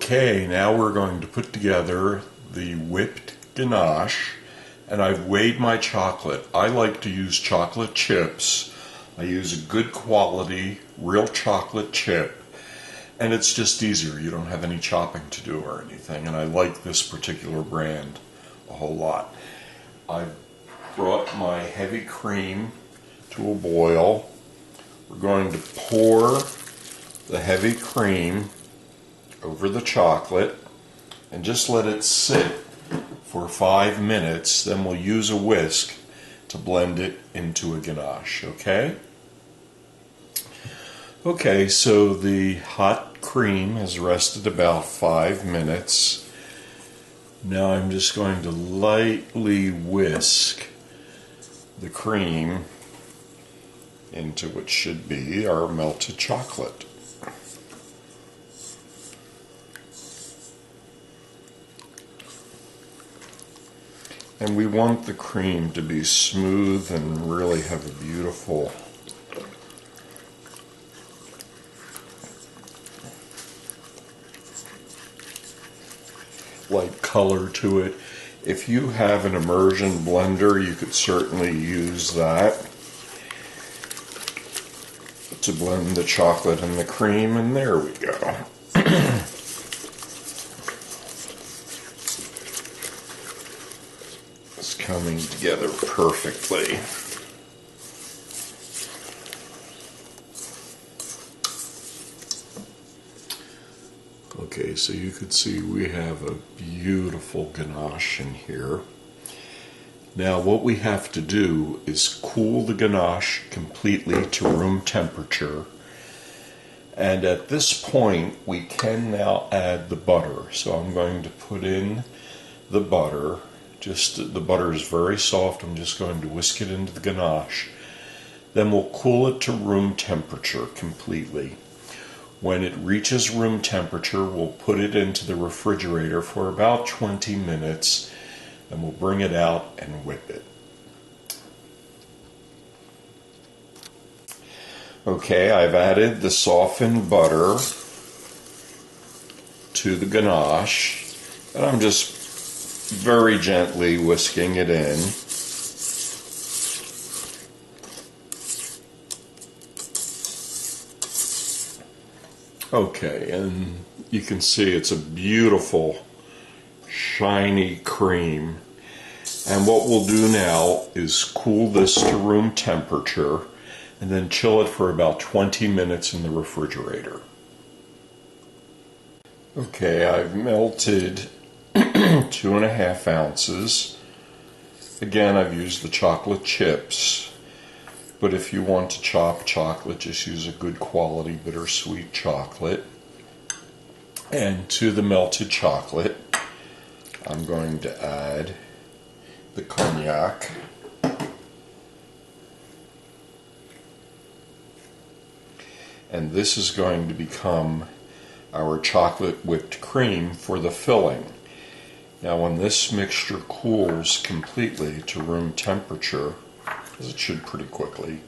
Okay, now we're going to put together the whipped ganache, and I've weighed my chocolate. I like to use chocolate chips. I use a good quality, real chocolate chip, and it's just easier. You don't have any chopping to do or anything, and I like this particular brand a whole lot. I've brought my heavy cream to a boil. We're going to pour the heavy cream over the chocolate and just let it sit for 5 minutes. Then we'll use a whisk to blend it into a ganache, okay? Okay, so the hot cream has rested about 5 minutes. Now I'm just going to lightly whisk the cream into what should be our melted chocolate. And we want the cream to be smooth and really have a beautiful light color to it. If you have an immersion blender, you could certainly use that to blend the chocolate and the cream, and there we go. It's coming together perfectly. Okay, so you could see we have a beautiful ganache in here. Now what we have to do is cool the ganache completely to room temperature. And at this point we can now add the butter. So I'm going to put in the butter. The butter is very soft. I'm just going to whisk it into the ganache. Then we'll cool it to room temperature completely. When it reaches room temperature, we'll put it into the refrigerator for about 20 minutes, and we'll bring it out and whip it. Okay, I've added the softened butter to the ganache, and I'm just very gently whisking it in. Okay, and you can see it's a beautiful shiny cream. And what we'll do now is cool this to room temperature and then chill it for about 20 minutes in the refrigerator. Okay, I've melted 2.5 ounces. Again, I've used the chocolate chips, but if you want to chop chocolate, just use a good quality bittersweet chocolate. And to the melted chocolate, I'm going to add the cognac. And this is going to become our chocolate whipped cream for the filling. Now when this mixture cools completely to room temperature, as it should pretty quickly.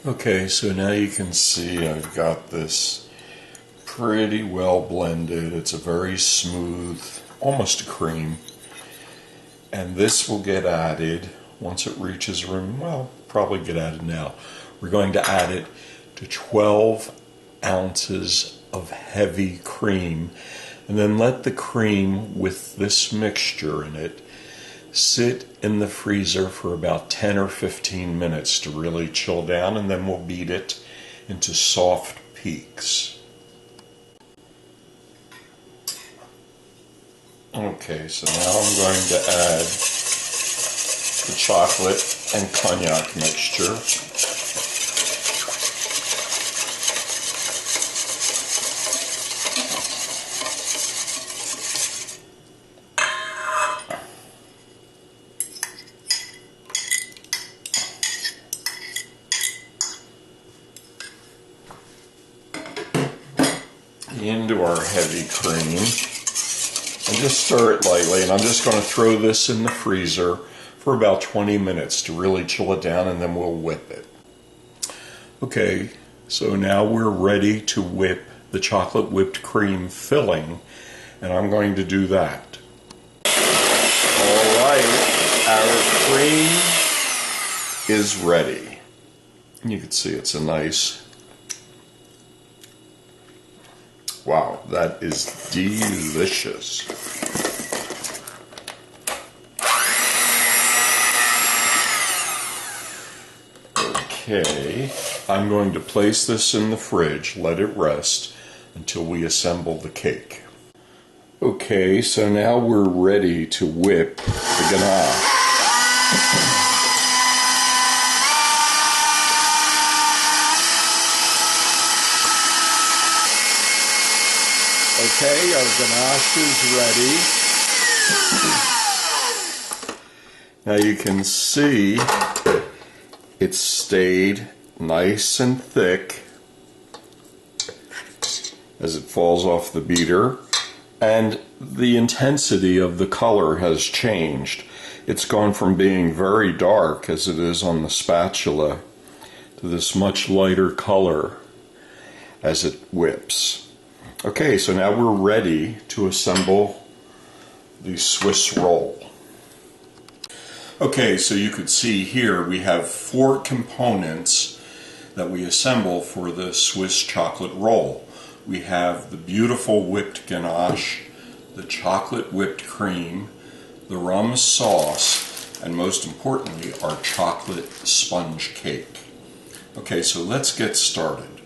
Okay, so now you can see I've got this pretty well blended. It's a very smooth, almost a cream. And this will get added once it reaches room, well, probably get added now. We're going to add it to 12 ounces of heavy cream, and then let the cream with this mixture in it sit in the freezer for about 10 or 15 minutes to really chill down, and then we'll beat it into soft peaks. Okay, so now I'm going to add the chocolate and cognac mixture. Into our heavy cream and just stir it lightly, and I'm just going to throw this in the freezer for about 20 minutes to really chill it down, and then we'll whip it. Okay, so now we're ready to whip the chocolate whipped cream filling, and I'm going to do that. Alright, our cream is ready. You can see it's a nice, wow, that is delicious. Okay, I'm going to place this in the fridge, let it rest until we assemble the cake. Okay, so now we're ready to whip the ganache. Okay, our ganache is ready. Now you can see it's stayed nice and thick as it falls off the beater, and the intensity of the color has changed. It's gone from being very dark as it is on the spatula to this much lighter color as it whips. Okay, so now we're ready to assemble the Swiss roll. Okay, so you could see here we have 4 components that we assemble for the Swiss chocolate roll. We have the beautiful whipped ganache, the chocolate whipped cream, the rum sauce, and most importantly, our chocolate sponge cake. Okay, so let's get started.